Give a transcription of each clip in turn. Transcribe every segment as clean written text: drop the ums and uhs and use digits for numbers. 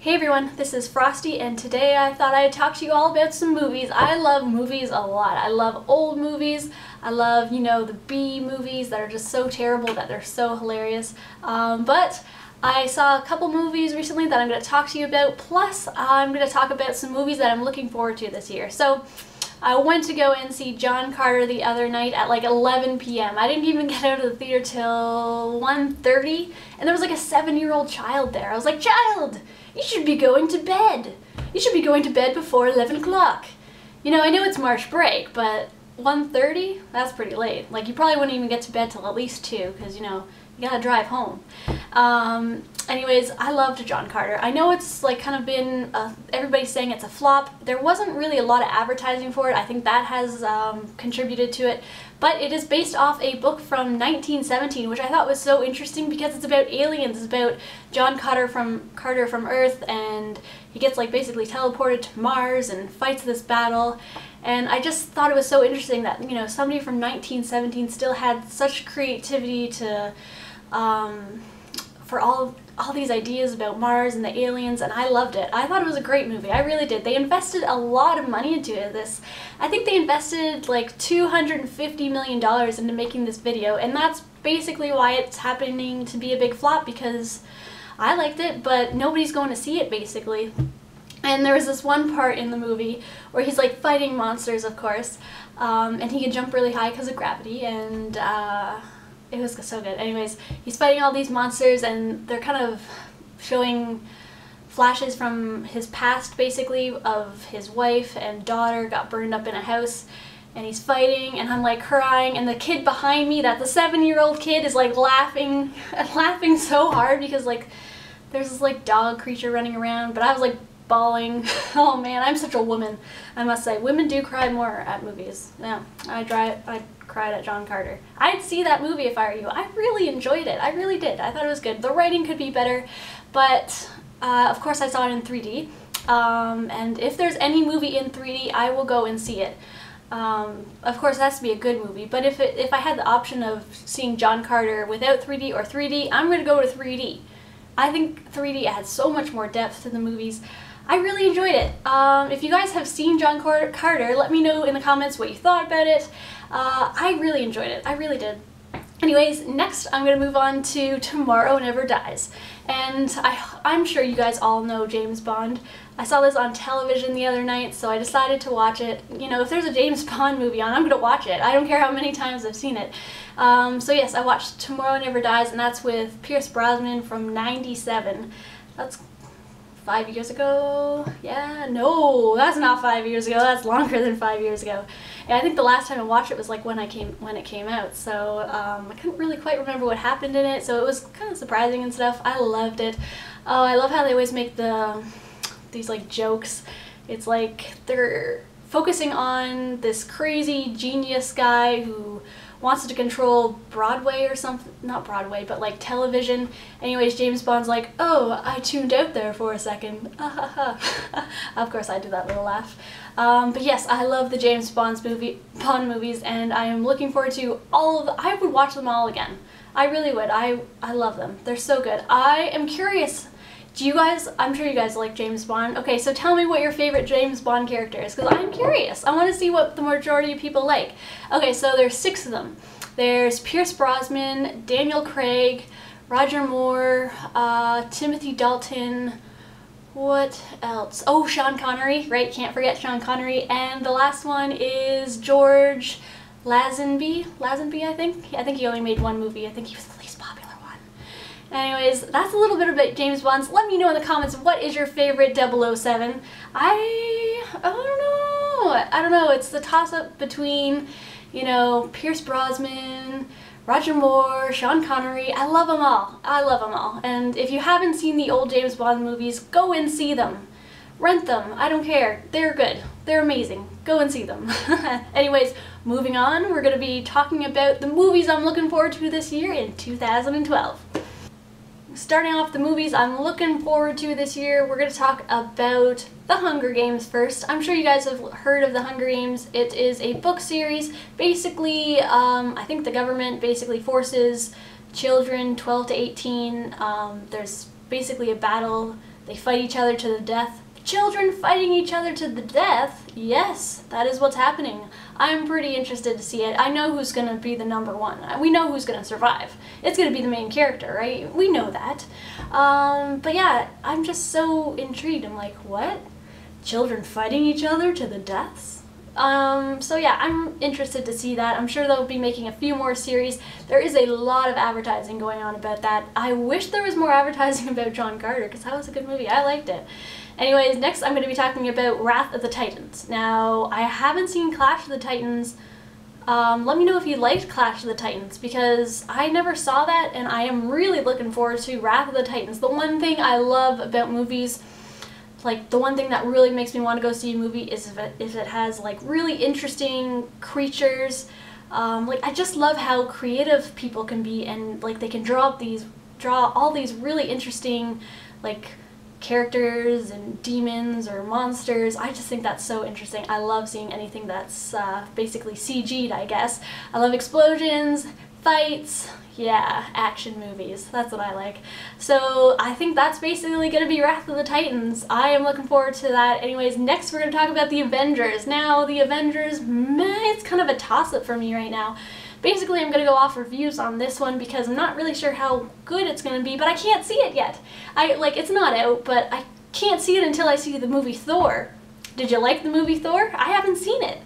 Hey everyone, this is Frosty, and today I thought I'd talk to you all about some movies. I love movies a lot. I love old movies. I love, the B movies that are just so terrible that they're so hilarious. But I saw a couple movies recently that I'm going to talk to you about, plus I'm going to talk about some movies that I'm looking forward to this year. So I went to go and see John Carter the other night at like 11 p.m. I didn't even get out of the theater till 1:30, and there was like a 7-year-old child there. I was like, "Child, you should be going to bed. You should be going to bed before 11 o'clock. I know it's March break, but 1:30? That's pretty late. Like, you probably wouldn't even get to bed till at least 2, because, you gotta drive home." Anyways, I loved John Carter. I know it's like kind of been, everybody's saying it's a flop. There wasn't really a lot of advertising for it. I think that has contributed to it. But it is based off a book from 1917, which I thought was so interesting because it's about aliens. It's about John Carter from Earth, and he gets like basically teleported to Mars and fights this battle. And I just thought it was so interesting that, somebody from 1917 still had such creativity to, for all these ideas about Mars and the aliens, and I loved it. I thought it was a great movie. I really did. They invested a lot of money into this. I think they invested like $250 million into making this video, and that's basically why it's happening to be a big flop, because I liked it, but nobody's going to see it, basically. And there was this one part in the movie where he's like fighting monsters, of course, and he can jump really high because of gravity, and it was so good. Anyways, he's fighting all these monsters, and they're kind of showing flashes from his past, basically, of his wife and daughter got burned up in a house, and he's fighting, and I'm like crying, and the kid behind me, the 7-year-old kid, is like laughing so hard because like there's this like dog creature running around, but I was like bawling. Oh man, I'm such a woman, I must say. Women do cry more at movies. Yeah, I cried at John Carter. I'd see that movie if I were you. I really enjoyed it. I really did. I thought it was good. The writing could be better, but of course I saw it in 3D. And if there's any movie in 3D, I will go and see it. Of course, it has to be a good movie, but if I had the option of seeing John Carter without 3D or 3D, I'm going to go to 3D. I think 3D adds so much more depth to the movies. I really enjoyed it. If you guys have seen John Carter, let me know in the comments what you thought about it. I really enjoyed it. I really did. Anyways, next I'm going to move on to Tomorrow Never Dies. And I'm sure you guys all know James Bond. I saw this on television the other night, so I decided to watch it. If there's a James Bond movie on, I'm going to watch it. I don't care how many times I've seen it. So yes, I watched Tomorrow Never Dies, and that's with Pierce Brosnan from '97. That's 5 years ago? Yeah, no, that's not 5 years ago. That's longer than 5 years ago. Yeah, I think the last time I watched it was like when it came out. So I couldn't really quite remember what happened in it. So it was kind of surprising and stuff. I loved it. Oh, I love how they always make these like jokes. It's like they're focusing on this crazy genius guy who wants to control Broadway or something, not Broadway, but like television. Anyways, James Bond's like, "Oh, I tuned out there for a second." Of course I did that little laugh. But yes, I love the James Bond movies, and I am looking forward to all of them. I would watch them all again. I really would. I love them. They're so good. I am curious, I'm sure you guys like James Bond. Okay, so tell me what your favorite James Bond character is, because I'm curious. I want to see what the majority of people like. Okay, so there's 6 of them. There's Pierce Brosnan, Daniel Craig, Roger Moore, Timothy Dalton, what else? Oh, Sean Connery, right? Can't forget Sean Connery. And the last one is George Lazenby, I think. I think he only made one movie. I think he was the least popular one. Anyways, that's a little bit about James Bond. Let me know in the comments, what is your favorite 007? I don't know. It's the toss-up between, Pierce Brosnan, Roger Moore, Sean Connery. I love them all. I love them all. And if you haven't seen the old James Bond movies, go and see them. Rent them. I don't care. They're good. They're amazing. Go and see them. Anyways, moving on, we're going to be talking about the movies I'm looking forward to this year in 2012. Starting off the movies I'm looking forward to this year, we're going to talk about The Hunger Games first. I'm sure you guys have heard of The Hunger Games. It is a book series. Basically, I think the government basically forces children 12 to 18. There's basically a battle They fight each other to the death. Children fighting each other to the death? Yes, that is what's happening. I'm pretty interested to see it. I know who's going to be the #1. We know who's going to survive. It's going to be the main character, right? We know that. But yeah, I'm just so intrigued. I'm like, what? Children fighting each other to the deaths? So yeah, I'm interested to see that. I'm sure they'll be making a few more series. There is a lot of advertising going on about that. I wish there was more advertising about John Carter, because that was a good movie. I liked it. Anyways, next I'm going to be talking about Wrath of the Titans. Now, I haven't seen Clash of the Titans. Let me know if you liked Clash of the Titans, because I never saw that, and I am really looking forward to Wrath of the Titans. The one thing I love about movies, like the one thing that really makes me want to go see a movie, is if it has like really interesting creatures. Like, I just love how creative people can be, and like they can draw all these really interesting like characters and demons or monsters. I just think that's so interesting. I love seeing anything that's basically CG'd, I guess. I love explosions, fights, yeah, action movies. That's what I like. So I think that's basically going to be Wrath of the Titans. I am looking forward to that. Anyways, next we're going to talk about the Avengers. Now, the Avengers, meh, it's kind of a toss-up for me right now. Basically, I'm going to go off reviews on this one because I'm not really sure how good it's going to be, but I can't see it yet. It's not out, but I can't see it until I see the movie Thor. Did you like the movie Thor? I haven't seen it,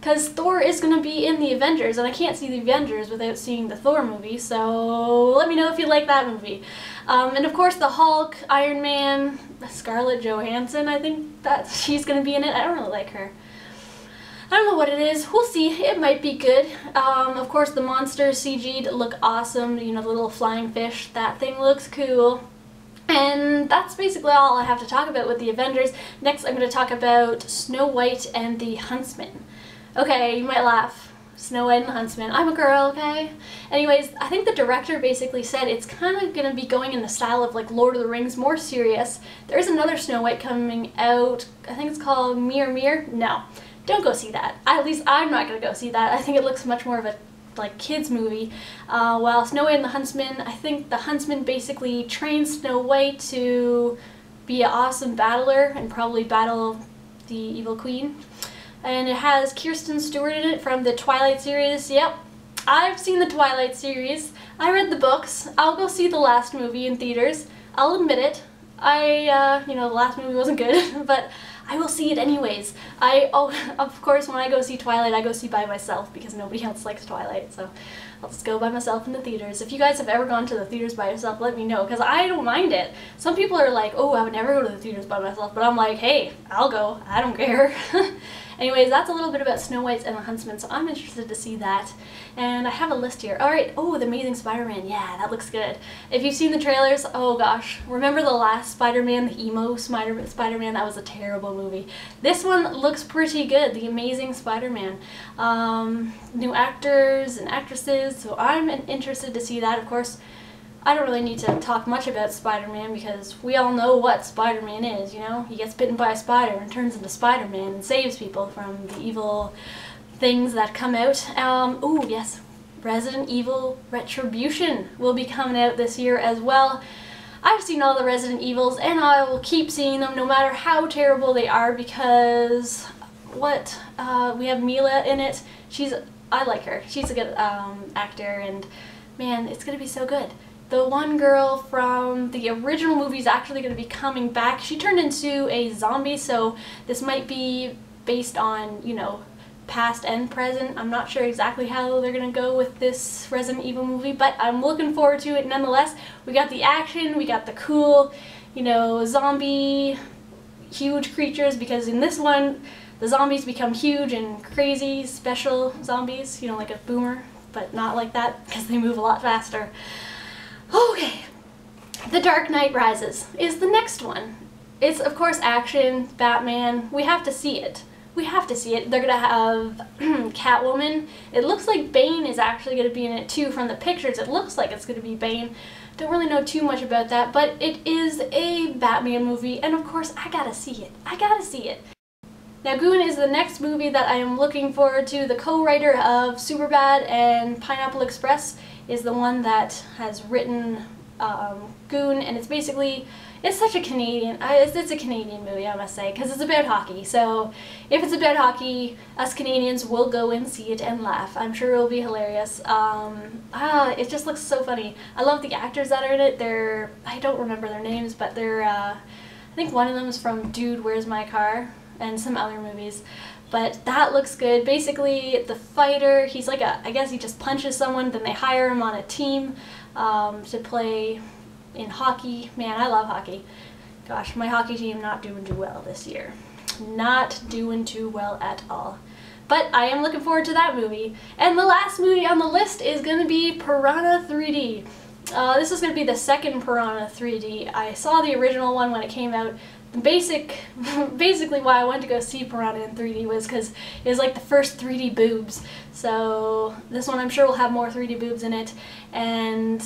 because Thor is going to be in the Avengers, and I can't see the Avengers without seeing the Thor movie, so let me know if you like that movie. And of course, the Hulk, Iron Man, Scarlett Johansson, I think that she's going to be in it. I don't really like her. I don't know what it is. We'll see. It might be good. Of course, the monsters CG'd look awesome. You know, the little flying fish. That thing looks cool. And that's basically all I have to talk about with the Avengers. Next, I'm going to talk about Snow White and the Huntsman. Okay, you might laugh. Snow White and the Huntsman. I'm a girl, okay? Anyways, I think the director basically said it's kind of going to be going in the style of like Lord of the Rings, more serious. There's another Snow White coming out. I think it's called Mir Mir. No. Don't go see that. At least I'm not going to go see that. I think it looks much more of a like kids movie. While Snow White and the Huntsman, I think the Huntsman basically trains Snow White to be an awesome battler and probably battle the evil queen. And it has Kirsten Stewart in it from the Twilight series. Yep, I've seen the Twilight series. I read the books. I'll go see the last movie in theaters. I'll admit it. You know, the last movie wasn't good, but I will see it anyways. Of course, when I go see Twilight, I go see by myself because nobody else likes Twilight, so I'll just go by myself in the theaters. If you guys have ever gone to the theaters by yourself, let me know, because I don't mind it. Some people are like, oh, I would never go to the theaters by myself, but I'm like, hey, I'll go. I don't care. Anyways, that's a little bit about Snow White and the Huntsman, so I'm interested to see that. And I have a list here. Alright, oh, The Amazing Spider-Man. Yeah, that looks good. If you've seen the trailers, oh gosh. Remember the last Spider-Man, the emo Spider-Man? That was a terrible movie. This one looks pretty good, The Amazing Spider-Man. New actors and actresses, so I'm interested to see that. Of course, I don't really need to talk much about Spider-Man because we all know what Spider-Man is, you know? He gets bitten by a spider and turns into Spider-Man and saves people from the evil things that come out. Ooh, yes, Resident Evil Retribution will be coming out this year as well. I've seen all the Resident Evils and I will keep seeing them no matter how terrible they are because we have Mila in it. I like her. She's a good actor, and man, it's gonna be so good. The one girl from the original movie is actually going to be coming back. She turned into a zombie, so this might be based on, you know, past and present. I'm not sure exactly how they're going to go with this Resident Evil movie, but I'm looking forward to it nonetheless. We got the action, we got the cool, you know, zombie, huge creatures, because in this one, the zombies become huge and crazy, special zombies, you know, like a boomer, but not like that, because they move a lot faster. Okay, The Dark Knight Rises is the next one. It's, of course, action, Batman. We have to see it. We have to see it. They're going to have Catwoman. It looks like Bane is actually going to be in it, too. From the pictures, it looks like it's going to be Bane. Don't really know too much about that, but it is a Batman movie, and, of course, I gotta see it. I gotta see it. Now, Goon is the next movie that I am looking forward to. The co-writer of Superbad and Pineapple Express is the one that has written Goon, and it's basically It's such a Canadian, it's a Canadian movie, I must say, because it's about hockey. So if it's about hockey, us Canadians will go and see it and laugh. I'm sure it'll be hilarious. It just looks so funny. I love the actors that are in it. I don't remember their names, but I think one of them is from Dude, Where's My Car? And some other movies. But that looks good. Basically, the fighter, he's like I guess he just punches someone, then they hire him on a team to play in hockey. Man, I love hockey. Gosh, my hockey team not doing too well this year. Not doing too well at all. But I am looking forward to that movie. And the last movie on the list is going to be Piranha 3D. This is going to be the second Piranha 3D. I saw the original one when it came out. Basically why I went to go see Piranha in 3D was because it was like the first 3D boobs. So this one I'm sure will have more 3D boobs in it. And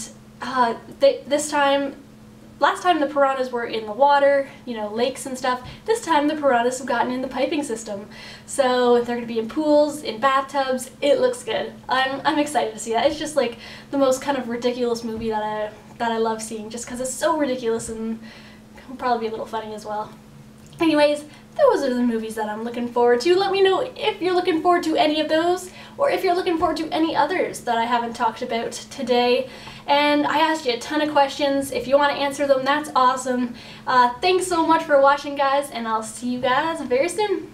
last time the piranhas were in the water, you know, lakes and stuff. This time the piranhas have gotten in the piping system. So they're going to be in pools, in bathtubs. It looks good. I'm excited to see that. It's just like the most kind of ridiculous movie that I love seeing, just because it's so ridiculous and will probably be a little funny as well. Anyways, those are the movies that I'm looking forward to. Let me know if you're looking forward to any of those, or if you're looking forward to any others that I haven't talked about today. And I asked you a ton of questions. If you want to answer them, that's awesome. Thanks so much for watching, guys, and I'll see you guys very soon.